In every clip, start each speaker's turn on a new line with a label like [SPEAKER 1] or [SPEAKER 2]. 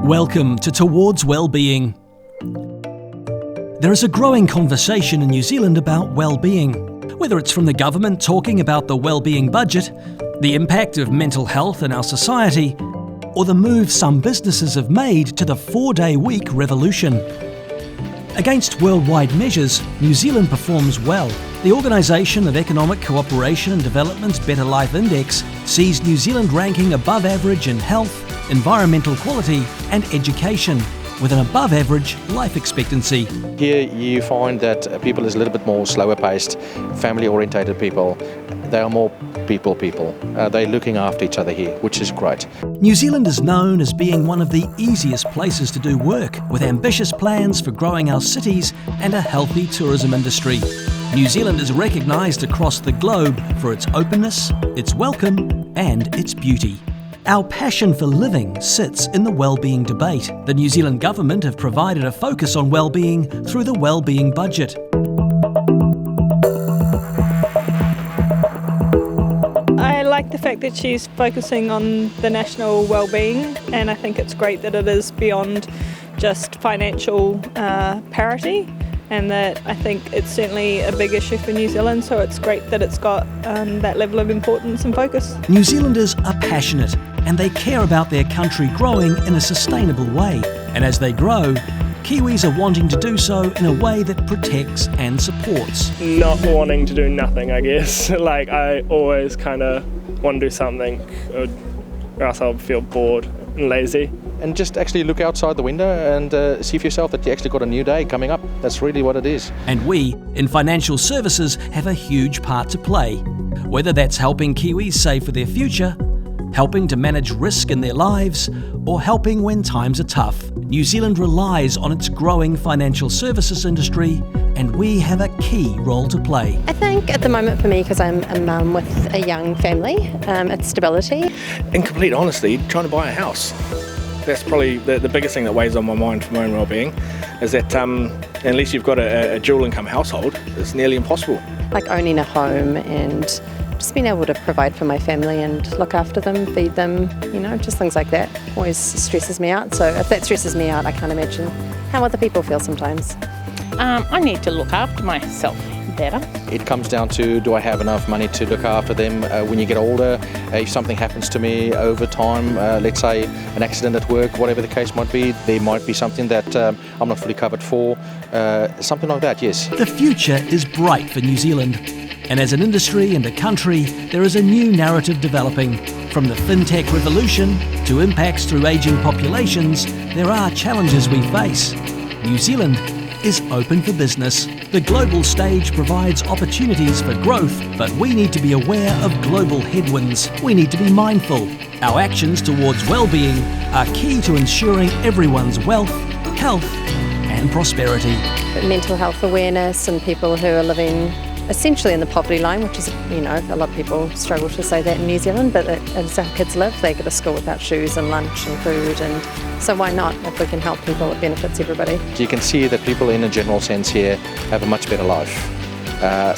[SPEAKER 1] Welcome to Towards Wellbeing. There is a growing conversation in New Zealand about well-being, whether it's from the government talking about the well-being budget, the impact of mental health in our society, or the move some businesses have made to the 4-day week revolution. Against worldwide measures, New Zealand performs well. The Organisation of Economic Cooperation and Development's Better Life Index sees New Zealand ranking above average in health, environmental quality and education, with an above average life expectancy.
[SPEAKER 2] Here you find that people is a little bit more slower paced, family orientated people. They are more people. They're looking after each other here, which is great.
[SPEAKER 1] New Zealand is known as being one of the easiest places to do work, with ambitious plans for growing our cities and a healthy tourism industry. New Zealand is recognised across the globe for its openness, its welcome and its beauty. Our passion for living sits in the wellbeing debate. The New Zealand government have provided a focus on wellbeing through the wellbeing budget.
[SPEAKER 3] I like the fact that she's focusing on the national wellbeing, and I think it's great that it is beyond just financial parity, and that I think it's certainly a big issue for New Zealand, so it's great that it's got that level of importance and focus.
[SPEAKER 1] New Zealanders are passionate and they care about their country growing in a sustainable way. And as they grow, Kiwis are wanting to do so in a way that protects and supports.
[SPEAKER 4] Not wanting to do nothing, I guess. Like, I always kind of want to do something, or else I'll feel bored and lazy.
[SPEAKER 2] And just actually look outside the window and see for yourself that you actually got a new day coming up. That's really what it is.
[SPEAKER 1] And we, in financial services, have a huge part to play. Whether that's helping Kiwis save for their future, helping to manage risk in their lives, or helping when times are tough, New Zealand relies on its growing financial services industry, and we have a key role to play.
[SPEAKER 5] I think at the moment for me, because I'm a mum with a young family, it's stability.
[SPEAKER 6] In complete honesty, trying to buy a house. That's probably the biggest thing that weighs on my mind for my own well-being, is that unless you've got a dual income household, it's nearly impossible.
[SPEAKER 5] Like owning a home and just being able to provide for my family and look after them, feed them, just things like that always stresses me out. So if that stresses me out, I can't imagine how other people feel sometimes.
[SPEAKER 7] I need to look after myself better.
[SPEAKER 2] It comes down to, do I have enough money to look after them when you get older? If something happens to me over time, let's say an accident at work, whatever the case might be, there might be something that I'm not fully covered for. Something like that, yes.
[SPEAKER 1] The future is bright for New Zealand. And as an industry and a country, there is a new narrative developing. From the fintech revolution to impacts through ageing populations, there are challenges we face. New Zealand is open for business. The global stage provides opportunities for growth, but we need to be aware of global headwinds. We need to be mindful. Our actions towards well-being are key to ensuring everyone's wealth, health and prosperity.
[SPEAKER 5] Mental health awareness and people who are living essentially in the poverty line, which is, a lot of people struggle to say that in New Zealand, but it's how kids live. They go to school without shoes and lunch and food, and so why not? If we can help people, it benefits everybody.
[SPEAKER 2] You can see that people in a general sense here have a much better life.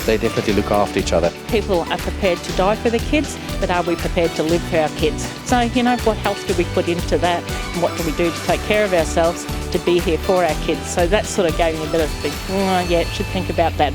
[SPEAKER 2] They definitely look after each other.
[SPEAKER 7] People are prepared to die for their kids, but are we prepared to live for our kids? So, what health do we put into that, and what do we do to take care of ourselves to be here for our kids? So that sort of gave me a bit of should think about that.